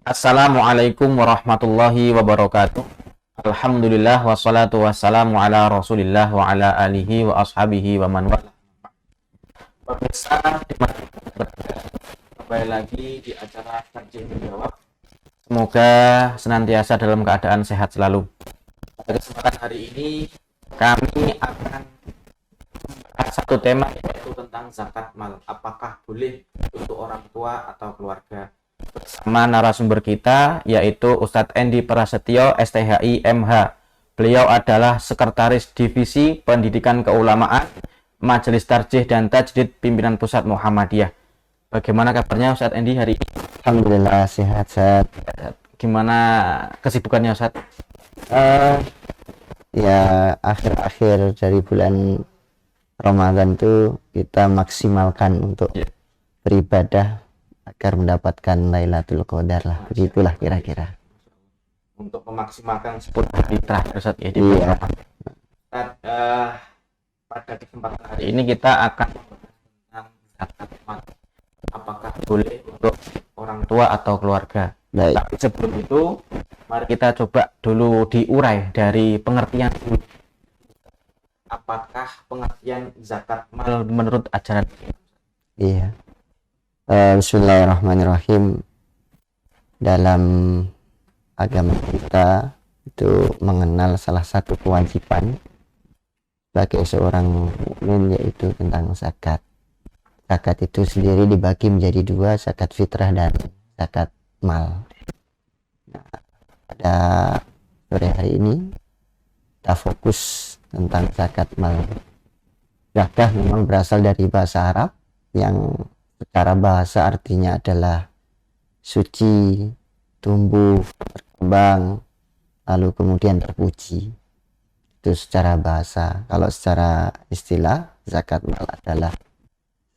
Assalamualaikum warahmatullahi wabarakatuh. Alhamdulillah wassalatu wassalamu ala Rasulillah wa ala alihi wa ashabihi wa man wala. Pemirsa, kembali lagi di acara Tarjih Menjawab. Semoga senantiasa dalam keadaan sehat selalu. Pada kesempatan hari ini kami akan membahas satu tema, yaitu tentang zakat mal. Apakah boleh untuk orang tua atau keluarga? Bersama narasumber kita, yaitu Ustadz Endi Prasetyo, STHI MH. Beliau adalah Sekretaris Divisi Pendidikan Keulamaan Majelis Tarjih dan Tajdid Pimpinan Pusat Muhammadiyah. Bagaimana kabarnya Ustadz Endi hari ini? Alhamdulillah sehat-sehat. Gimana kesibukannya Ustadz? Ya, akhir-akhir dari bulan Ramadan itu kita maksimalkan untuk beribadah agar mendapatkan Lailatul Qadar lah. Begitulah kira-kira. Untuk memaksimalkan 10 hari terakhir Ustadz ya, di Iya. Pada kesempatan hari ini kita akan membahas tentang zakat mal. Apakah boleh untuk orang tua atau keluarga? Baik. Tapi sebelum itu, mari kita coba dulu diurai dari pengertian dulu. Apakah pengertian zakat mal menurut ajaran? Iya. Bismillahirrahmanirrahim. Dalam agama kita itu mengenal salah satu kewajiban bagi seorang mukmin, yaitu tentang zakat. Zakat itu sendiri dibagi menjadi dua, zakat fitrah dan zakat mal. Nah, pada sore hari ini kita fokus tentang zakat mal. Zakah memang berasal dari bahasa Arab yang secara bahasa artinya adalah suci, tumbuh, berkembang, lalu kemudian terpuji. Itu secara bahasa. Kalau secara istilah, zakat mal adalah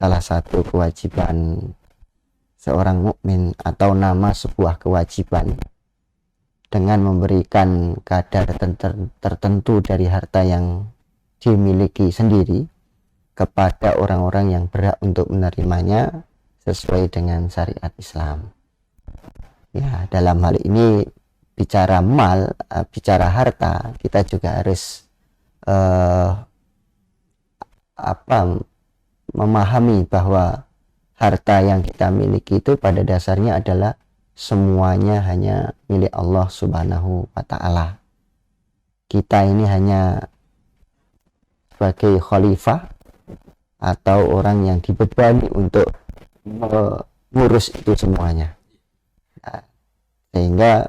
salah satu kewajiban seorang mukmin atau nama sebuah kewajiban dengan memberikan kadar tertentu dari harta yang dimiliki sendiri kepada orang-orang yang berhak untuk menerimanya sesuai dengan syariat Islam. Ya, dalam hal ini bicara mal, bicara harta, kita juga harus memahami bahwa harta yang kita miliki itu pada dasarnya adalah semuanya hanya milik Allah Subhanahu wa Ta'ala. Kita ini hanya sebagai khalifah atau orang yang dibebani untuk mengurus itu semuanya. Nah, sehingga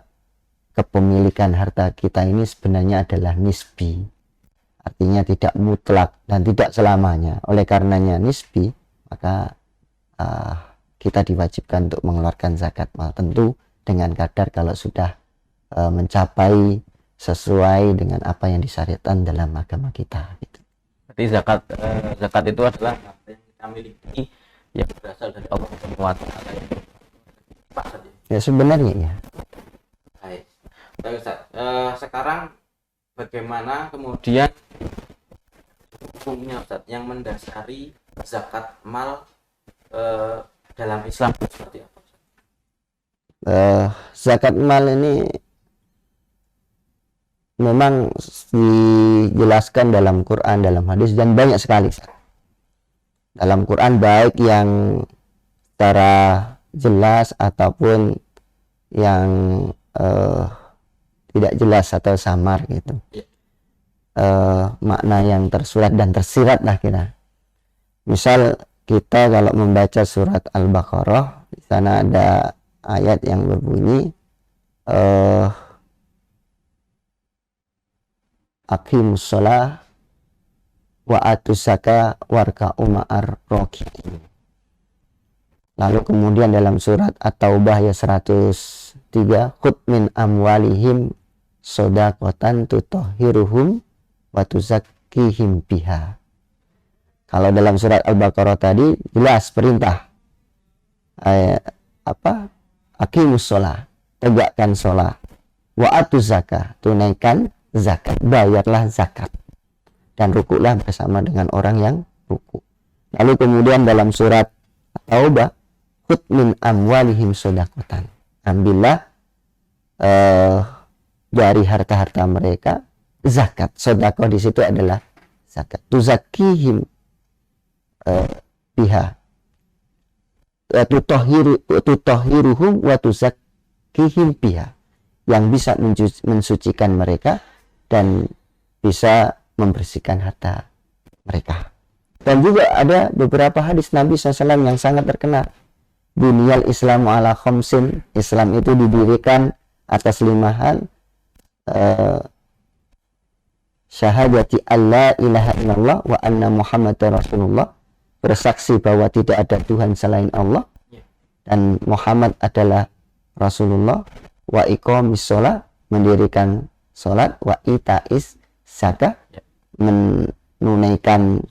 kepemilikan harta kita ini sebenarnya adalah nisbi, artinya tidak mutlak dan tidak selamanya. Oleh karenanya nisbi, maka kita diwajibkan untuk mengeluarkan zakat mal, tentu dengan kadar kalau sudah mencapai sesuai dengan apa yang disyariatkan dalam agama kita gitu. Berarti zakat itu adalah harta yang kita miliki yang berasal dari Allah Subhanahu wa Ta'ala. Ya sebenarnya ya. Baik. Baik Ustaz. Sekarang bagaimana kemudian hukumnya Ustaz yang mendasari zakat mal dalam Islam seperti apa? Zakat mal ini memang dijelaskan dalam Quran, dalam hadis, dan banyak sekali dalam Quran, baik yang secara jelas ataupun yang tidak jelas atau samar gitu. Makna yang tersurat dan tersirat lah kita. Misal kita kalau membaca surat Al-Baqarah, di sana ada ayat yang berbunyi aqimus shalah wa atuz zakah warka'u ma'ar raki'in. Lalu kemudian dalam surat At-Taubah ayat 103, khudh min amwalihim shadaqatan tutahhiruhum wa tuzakkihim biha. Kalau dalam surat Al-Baqarah tadi jelas perintah aqimus shalah, tegakkan shalah, wa atuz zakah, tunaikan zakat, bayarlah zakat, dan rukuklah bersama dengan orang yang ruku. Lalu kemudian dalam surat Taubah, khudh min amwalihim shadaqatan, ambillah dari harta-harta mereka zakat. Sedekah di situ adalah zakat. Tuzakihim biha tutahhiruhum wa tuzakkihim biha, yang bisa mensucikan mereka dan bisa membersihkan harta mereka. Dan juga ada beberapa hadis Nabi SAW yang sangat terkenal. Bunyal Islamu ala khamsin, Islam itu didirikan atas 5 hal. Syahadati alla ilaha illallah wa anna muhammadar rasulullah, bersaksi bahwa tidak ada Tuhan selain Allah dan Muhammad adalah Rasulullah. Wa iqamis sholat, mendirikan sholat. Wa itais zakat, menunaikan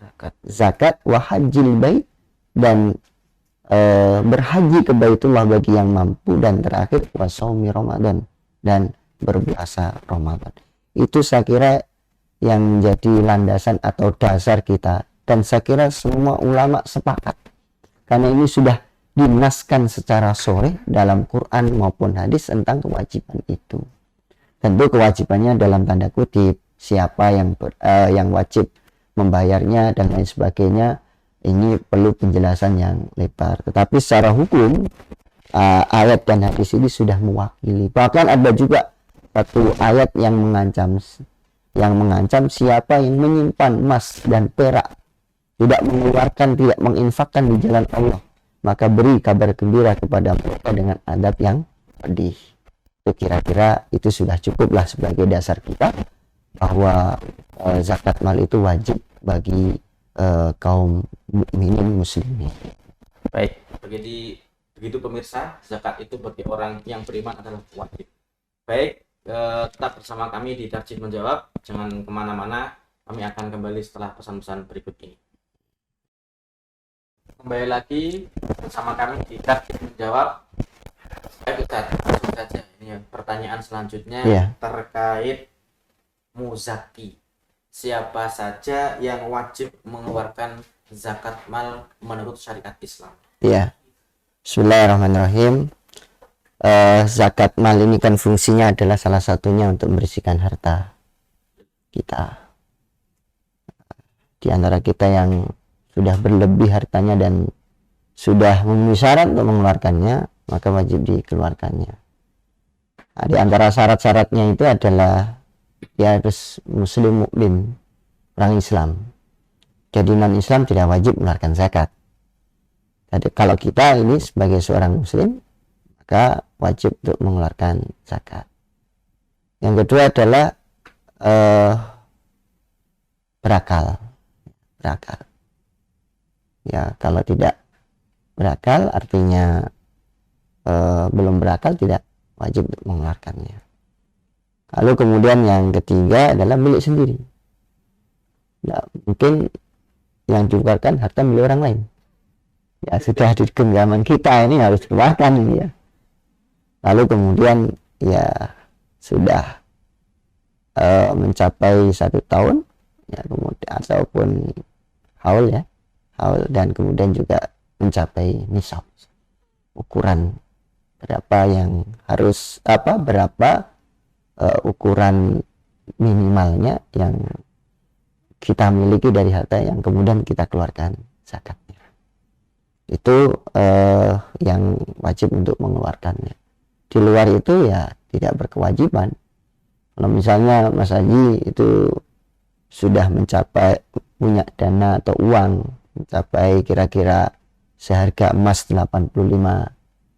zakat. Wa hajjil bait, dan berhaji ke Baitullah bagi yang mampu. Dan terakhir wa shaumi Ramadan, dan berpuasa Ramadan. Itu saya kira yang menjadi landasan atau dasar kita, dan saya kira semua ulama sepakat karena ini sudah dinaskan secara sharih dalam Quran maupun hadis tentang kewajiban itu. Tentu kewajibannya dalam tanda kutip, siapa yang wajib membayarnya dan lain sebagainya, ini perlu penjelasan yang lebar. Tetapi secara hukum ayat dan hadis ini sudah mewakili. Bahkan ada juga satu ayat yang mengancam siapa yang menyimpan emas dan perak, tidak mengeluarkan, tidak menginfakkan di jalan Allah, maka beri kabar gembira kepada mereka dengan adab yang pedih. Itu kira-kira itu sudah cukuplah sebagai dasar kita bahwa zakat mal itu wajib bagi kaum mukminin muslimin. Baik, begitu pemirsa, zakat itu bagi orang yang beriman adalah wajib. Baik, tetap bersama kami di Darjin Menjawab, jangan kemana-mana, kami akan kembali setelah pesan-pesan berikut ini. Kembali lagi bersama kami di Darjin Menjawab. Baik Ustaz, langsung saja ini pertanyaan selanjutnya terkait muzaki. Siapa saja yang wajib mengeluarkan zakat mal menurut syariat Islam? Ya, Bismillahirrahmanirrahim. Zakat mal ini kan fungsinya adalah salah satunya untuk membersihkan harta kita. Di antara kita yang sudah berlebih hartanya dan sudah memenuhi syarat untuk mengeluarkannya, maka wajib dikeluarkannya. Nah, di antara syarat-syaratnya itu adalah dia harus muslim mukmin, orang Islam. Jadi non-Islam tidak wajib mengeluarkan zakat. Jadi kalau kita ini sebagai seorang muslim, maka wajib untuk mengeluarkan zakat. Yang kedua adalah berakal. Ya, kalau tidak berakal artinya belum berakal, tidak wajib untuk mengeluarkannya. Lalu kemudian yang ketiga adalah milik sendiri. Nah, mungkin yang dikeluarkan harta milik orang lain. Ya, sudah di genggaman kita ini harus keluarkan ini ya. Lalu kemudian ya sudah mencapai 1 tahun ya, kemudian ataupun haul dan kemudian juga mencapai nisab, ukuran berapa yang harus berapa ukuran minimalnya yang kita miliki dari harta yang kemudian kita keluarkan zakatnya. Itu yang wajib untuk mengeluarkannya. Di luar itu ya tidak berkewajiban. Kalau misalnya Mas Haji itu sudah mencapai punya dana atau uang mencapai kira-kira seharga emas 85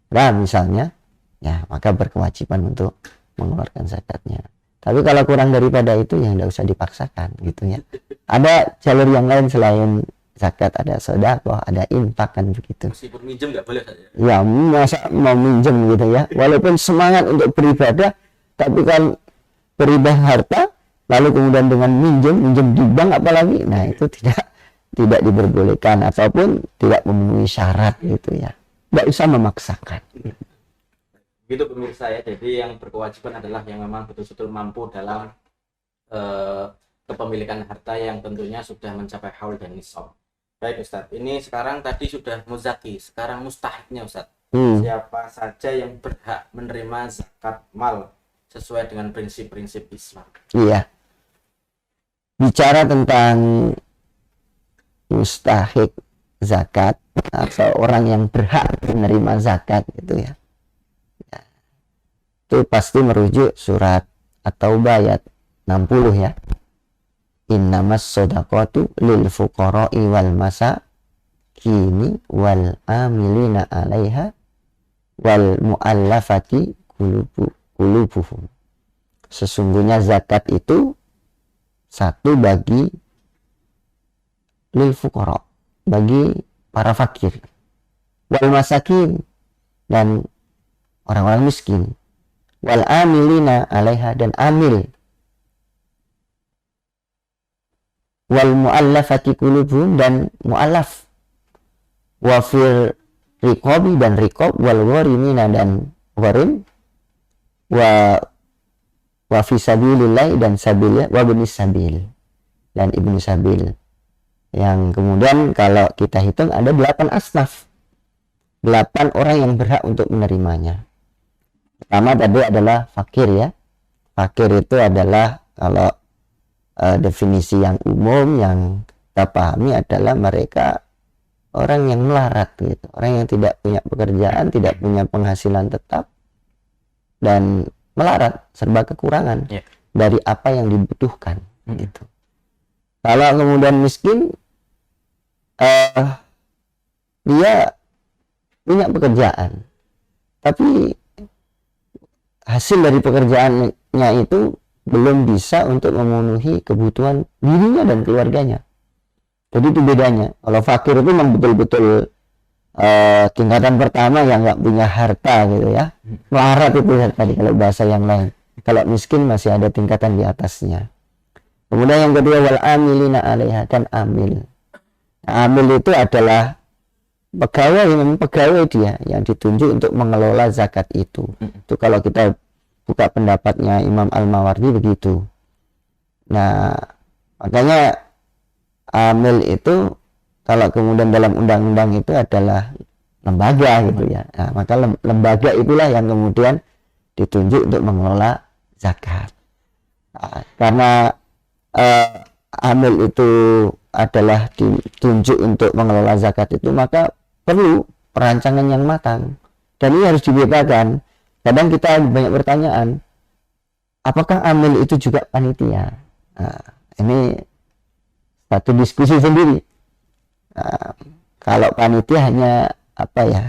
gram misalnya, ya maka berkewajiban untuk mengeluarkan zakatnya. Tapi kalau kurang daripada itu ya tidak usah dipaksakan gitu ya. Ada jalur yang lain selain zakat, ada sedekah, ada infak kan begitu. Meskipun minjem nggak boleh saja. Ya, masa mau minjem gitu ya. Walaupun semangat untuk beribadah, tapi kan beribadah harta, lalu kemudian dengan minjem di bank apalagi, nah itu tidak diperbolehkan ataupun tidak memenuhi syarat gitu ya. Nggak usah memaksakan. Begitu pemirsa ya. Jadi yang berkewajiban adalah yang memang betul-betul mampu dalam kepemilikan harta yang tentunya sudah mencapai haul dan nisab. Baik Ustadz, ini sekarang tadi sudah muzaki, sekarang mustahiknya Ustadz. Siapa saja yang berhak menerima zakat mal sesuai dengan prinsip-prinsip Islam. Iya. Bicara tentang mustahik zakat atau orang yang berhak menerima zakat itu ya. Itu pasti merujuk surat At-Taubah ayat 60 ya. Innamas shadaqatu lil fuqara'i wal masakini wal amilina 'alaiha wal mu'allafati qulubuhum. Sesungguhnya zakat itu satu bagi lil fuqara, bagi para fakir, wal masakin, dan orang-orang miskin, wal amilina 'alaiha, dan amil, wal mu'allafati qulubuhum, dan mu'allaf, wa fir riqabi, dan riqab, wal gharimina, dan gharim, wa fi sabilillah, dan sabilillah, wa ibnis sabil, dan ibnu sabil. Yang kemudian kalau kita hitung ada 8 asnaf, 8 orang yang berhak untuk menerimanya. Pertama tadi adalah fakir ya. Fakir itu adalah kalau definisi yang umum yang kita pahami adalah mereka orang yang melarat gitu, orang yang tidak punya pekerjaan, tidak punya penghasilan tetap, dan melarat, serba kekurangan dari apa yang dibutuhkan gitu. Kalau kemudian miskin, dia punya pekerjaan, tapi hasil dari pekerjaannya itu belum bisa untuk memenuhi kebutuhan dirinya dan keluarganya. Jadi itu bedanya. Kalau fakir itu memang betul-betul tingkatan pertama yang nggak punya harta gitu ya, melarat itu ya, tadi kalau bahasa yang lain. Kalau miskin masih ada tingkatan di atasnya. Kemudian yang kedua, wal amilina 'alaiha, dan amil. Nah, amil itu adalah pegawai, memang pegawai dia yang ditunjuk untuk mengelola zakat itu. Itu kalau kita buka pendapatnya Imam Al-Mawardi begitu. Nah, makanya amil itu kalau kemudian dalam undang-undang itu adalah lembaga gitu ya. Nah, maka lembaga itulah yang kemudian ditunjuk untuk mengelola zakat. Nah, karena amil itu adalah ditunjuk untuk mengelola zakat itu, maka perlu perancangan yang matang. Dan ini harus dibedakan. Kadang kita banyak pertanyaan, apakah amil itu juga panitia? Nah, ini satu diskusi sendiri. Nah, kalau panitia hanya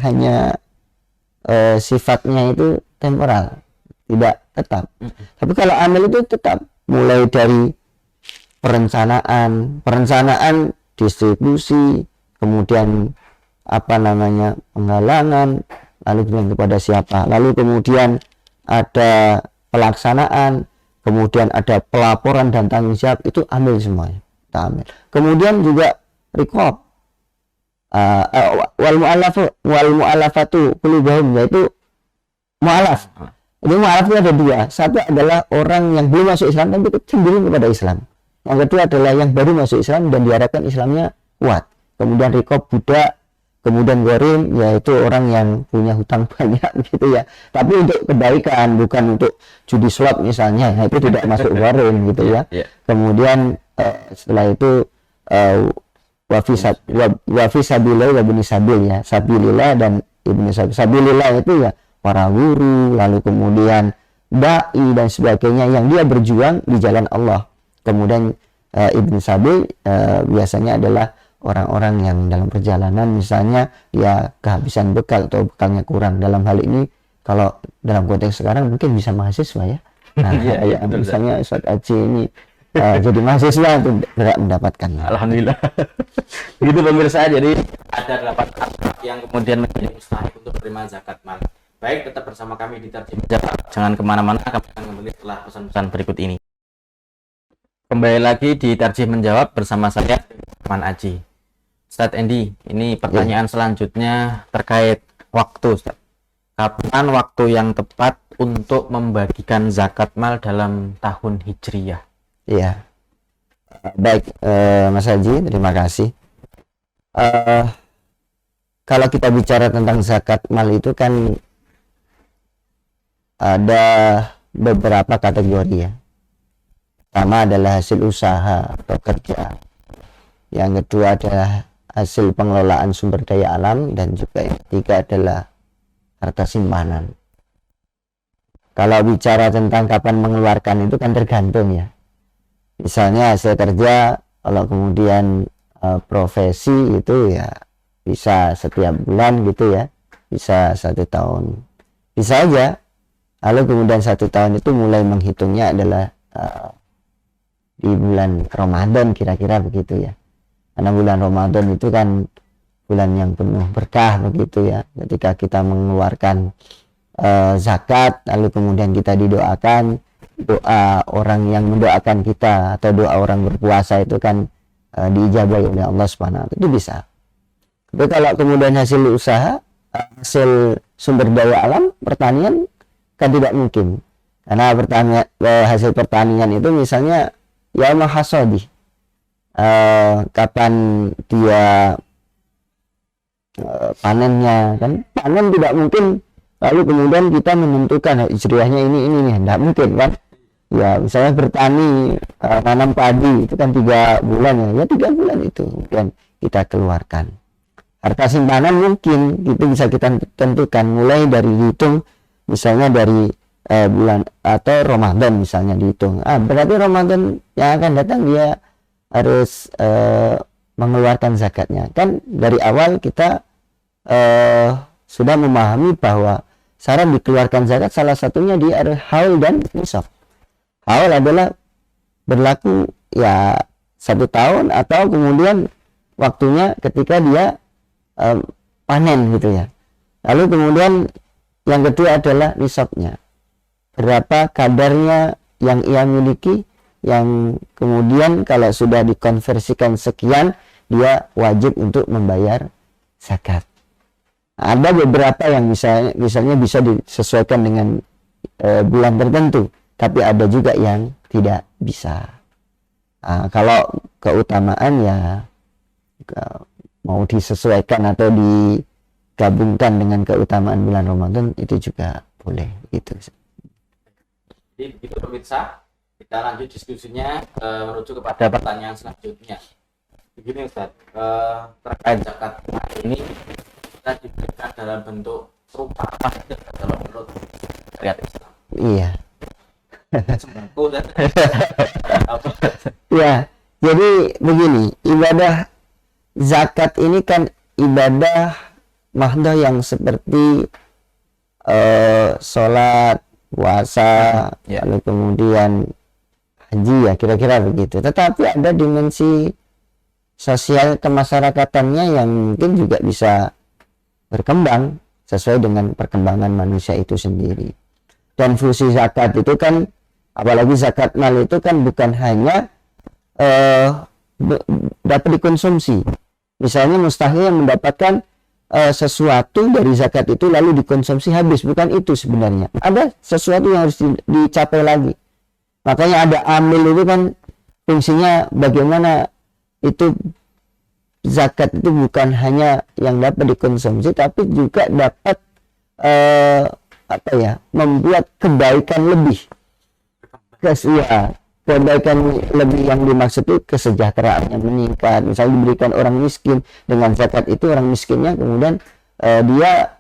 hanya sifatnya itu temporal, tidak tetap. Tapi kalau amil itu tetap, mulai dari perencanaan distribusi, kemudian penggalangan, lalu bilang kepada siapa, lalu kemudian ada pelaksanaan, kemudian ada pelaporan dan tanggung jawab, itu ambil semuanya, kita ambil. Kemudian juga riqab, wal mu'allafatu qulubuhum, yaitu mu'allaf. Jadi mu'allaf itu ada dua, satu adalah orang yang belum masuk Islam tapi cenderung kepada Islam, yang kedua adalah yang baru masuk Islam dan diharapkan Islamnya kuat. Kemudian riqab, budak. Kemudian gharim, yaitu orang yang punya hutang banyak gitu ya, tapi untuk kebaikan, bukan untuk judi slot misalnya, nah itu tidak masuk gharim gitu ya. Kemudian setelah itu wa fi sabilillah wa ibnis sabil ya, sabilillah dan ibnis sabil. Sabilillah itu ya para guru, lalu kemudian dai dan sebagainya yang dia berjuang di jalan Allah. Kemudian ibnis sabil biasanya adalah orang-orang yang dalam perjalanan, misalnya dia kehabisan bekal atau bekalnya kurang. Dalam hal ini kalau dalam konteks sekarang mungkin bisa mahasiswa ya. Nah, misalnya Ustaz Aci ini jadi mahasiswa untuk tidak mendapatkan. Alhamdulillah. Gitu pemirsa, jadi ada 8 aspek yang kemudian menjadi mustahil untuk menerima zakat mal. Baik, tetap bersama kami di Tarjim Menjawab. Jangan kemana-mana, kami akan kembali setelah pesan-pesan berikut ini. Kembali lagi di Tarjim Menjawab bersama saya, Rahman Aji. Ustaz Endi, ini pertanyaan selanjutnya terkait waktu, Ustaz. Kapan waktu yang tepat untuk membagikan zakat mal dalam tahun Hijriyah? Iya. Baik, Mas Haji, terima kasih. kalau kita bicara tentang zakat mal itu kan ada beberapa kategori ya. Pertama adalah hasil usaha atau kerja. Yang kedua adalah hasil pengelolaan sumber daya alam, dan juga yang ketiga adalah harta simpanan. Kalau bicara tentang kapan mengeluarkan itu kan tergantung ya. Misalnya hasil kerja, kalau kemudian profesi itu ya bisa setiap bulan gitu ya, bisa 1 tahun, bisa aja. Lalu kemudian 1 tahun itu mulai menghitungnya adalah di bulan Ramadan, kira-kira begitu ya. Karena bulan Ramadan itu kan bulan yang penuh berkah begitu ya. Ketika kita mengeluarkan zakat, lalu kemudian kita didoakan, doa orang yang mendoakan kita atau doa orang berpuasa itu kan diijabahi oleh Allah Subhanahu wa taala, itu bisa. Tapi kalau kemudian hasil usaha, hasil sumber daya alam, pertanian, kan tidak mungkin. Karena hasil pertanian itu misalnya yaumul hasadi, kapan dia panennya, kan panen tidak mungkin lalu kemudian kita menentukan hijriahnya ini nih, tidak mungkin kan ya. Misalnya bertani, nanam padi itu kan 3 bulan ya 3 bulan itu kemudian kita keluarkan. Harta simpanan mungkin itu bisa kita tentukan mulai dari dihitung, misalnya dari bulan atau Ramadan misalnya dihitung, berarti Ramadan yang akan datang dia harus mengeluarkan zakatnya. Kan dari awal kita sudah memahami bahwa syarat dikeluarkan zakat salah satunya dia ada haul dan nisab. Haul adalah berlaku ya 1 tahun atau kemudian waktunya ketika dia panen gitu ya. Lalu kemudian yang kedua adalah nisabnya, berapa kadarnya yang ia miliki, yang kemudian kalau sudah dikonversikan sekian dia wajib untuk membayar zakat. Ada beberapa yang misalnya bisa disesuaikan dengan bulan tertentu, tapi ada juga yang tidak bisa. Kalau keutamaan ya mau disesuaikan atau digabungkan dengan keutamaan bulan Ramadan itu juga boleh gitu. Jadi begitu pemirsa, kita lanjut diskusinya menuju kepada pertanyaan selanjutnya. Begini Ustaz, terkait zakat ini kita diberikan dalam bentuk rupa apa kalau menurut syariat Islam? Iya. Sembako dan apa? Ya, jadi begini, ibadah zakat ini kan ibadah mahdoh yang seperti sholat, puasa, lalu kemudian haji ya, kira-kira begitu. Tetapi ada dimensi sosial kemasyarakatannya yang mungkin juga bisa berkembang sesuai dengan perkembangan manusia itu sendiri. Dan fungsi zakat itu kan, apalagi zakat mal itu kan bukan hanya dapat dikonsumsi. Misalnya mustahil mendapatkan sesuatu dari zakat itu lalu dikonsumsi habis, bukan itu sebenarnya. Ada sesuatu yang harus dicapai lagi. Makanya ada amil itu kan fungsinya bagaimana itu zakat itu bukan hanya yang dapat dikonsumsi, tapi juga dapat membuat kebaikan lebih. Kebaikan lebih yang dimaksud itu kesejahteraannya meningkat. Misalnya diberikan orang miskin, dengan zakat itu orang miskinnya kemudian dia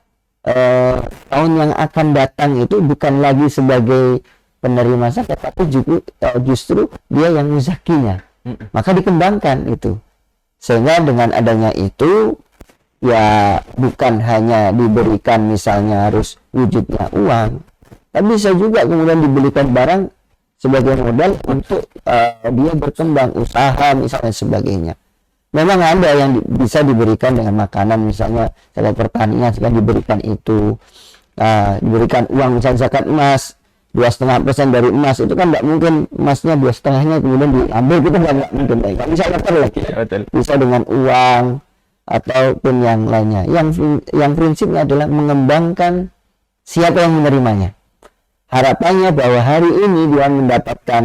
tahun yang akan datang itu bukan lagi sebagai penerima zakat, tapi justru dia yang muzakinya. Maka dikembangkan itu. Sehingga dengan adanya itu ya bukan hanya diberikan misalnya harus wujudnya uang, tapi bisa juga kemudian diberikan barang sebagai modal untuk dia berkembang usaha misalnya sebagainya. Memang ada yang bisa diberikan dengan makanan, misalnya zakat pertanian sekarang diberikan itu, diberikan uang misalnya zakat emas 2,5% dari emas, itu kan tidak mungkin emasnya 2,5-nya kemudian diambil, kita nggak mungkin. Nggak bisa dapat lagi. Bisa dengan uang ataupun yang lainnya. Yang prinsipnya adalah mengembangkan siapa yang menerimanya. Harapannya bahwa hari ini dia mendapatkan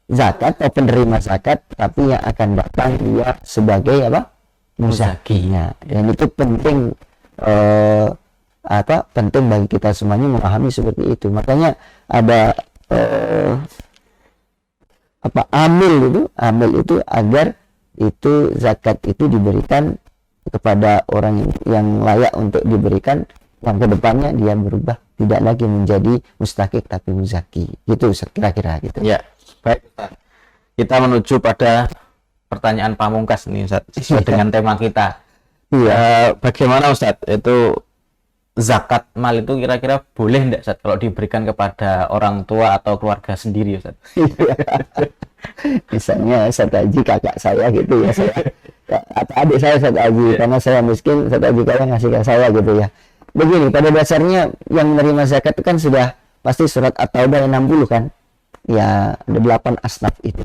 zakat atau penerima zakat, tapi yang akan datang dia sebagai muzakinya. Dan itu penting penting bagi kita semuanya memahami seperti itu. Makanya ada amil itu agar itu zakat itu diberikan kepada orang yang layak untuk diberikan, yang kedepannya dia berubah tidak lagi menjadi mustahik tapi muzaki, gitu kira-kira gitu. Ya, baik Ustaz. Kita menuju pada pertanyaan pamungkas nih Ustaz, sesuai dengan tema kita. Iya. Bagaimana Ustaz itu zakat mal itu kira-kira boleh enggak Ustaz kalau diberikan kepada orang tua atau keluarga sendiri Ustaz? Misalnya Ustaz Haji kakak saya gitu ya, atau adik saya Ustaz Haji, karena saya miskin, Ustaz Haji kalian ngasih ke saya gitu ya. Begini, pada dasarnya yang menerima zakat itu kan sudah pasti surat At-Taubah 60 kan, ya ada 8 asnaf itu.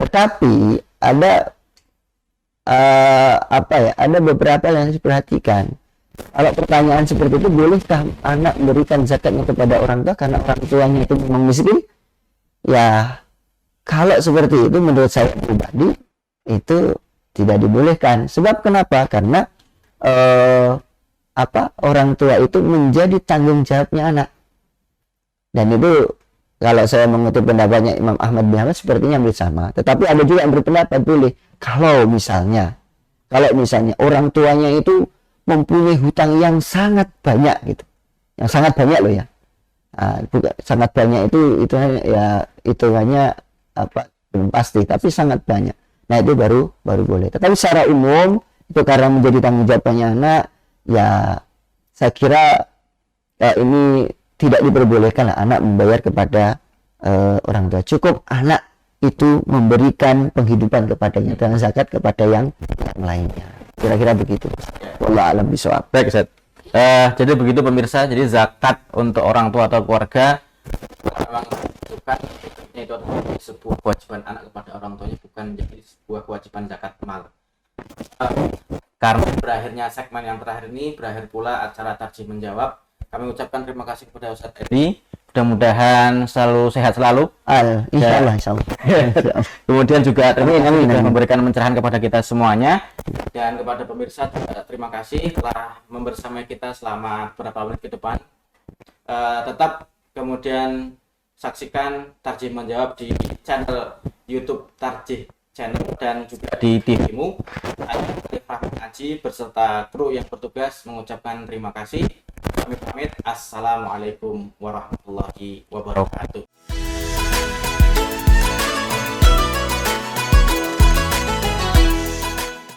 Tetapi ada ada beberapa yang harus diperhatikan. Kalau pertanyaan seperti itu, bolehkah anak memberikan zakatnya kepada orang tua karena orang tuanya itu memang miskin? Ya, kalau seperti itu menurut saya pribadi itu tidak dibolehkan. Sebab kenapa? Karena orang tua itu menjadi tanggung jawabnya anak. Dan itu kalau saya mengutip pendapatnya Imam Ahmad bin Hanbal sepertinya hampir sama. Tetapi ada juga yang berpendapat boleh kalau misalnya orang tuanya itu mempunyai hutang yang sangat banyak gitu, yang sangat banyak loh ya. Sangat banyak itu ya hitungannya belum pasti, tapi sangat banyak. Nah itu baru boleh. Tetapi secara umum itu karena menjadi tanggung jawabnya anak, ya saya kira ini tidak diperbolehkan anak membayar kepada orang tua. Cukup anak itu memberikan penghidupan kepadanya dan zakat kepada yang lainnya. Kira-kira begitu. Wallahu a'lam bishawab. Baik Ustaz. Jadi begitu pemirsa, jadi zakat untuk orang tua atau keluarga memang bukan itu adalah sebuah kewajiban anak kepada orang tuanya, bukan menjadi sebuah kewajiban zakat mal. Karena berakhirnya segmen yang terakhir ini, berakhir pula acara tarjih menjawab. Kami ucapkan terima kasih kepada Ustaz Edi. Mudah-mudahan selalu sehat selalu. Insyaallah. Kemudian juga sudah memberikan pencerahan kepada kita semuanya, dan kepada pemirsa juga terima kasih telah membersamai kita selama beberapa menit ke depan. Tetap kemudian saksikan tarjih menjawab di channel YouTube Tarjih Channel dan juga di TV-mu. Fahmi Haji beserta kru yang bertugas mengucapkan terima kasih. Kami pamit. Assalamualaikum warahmatullahi wabarakatuh.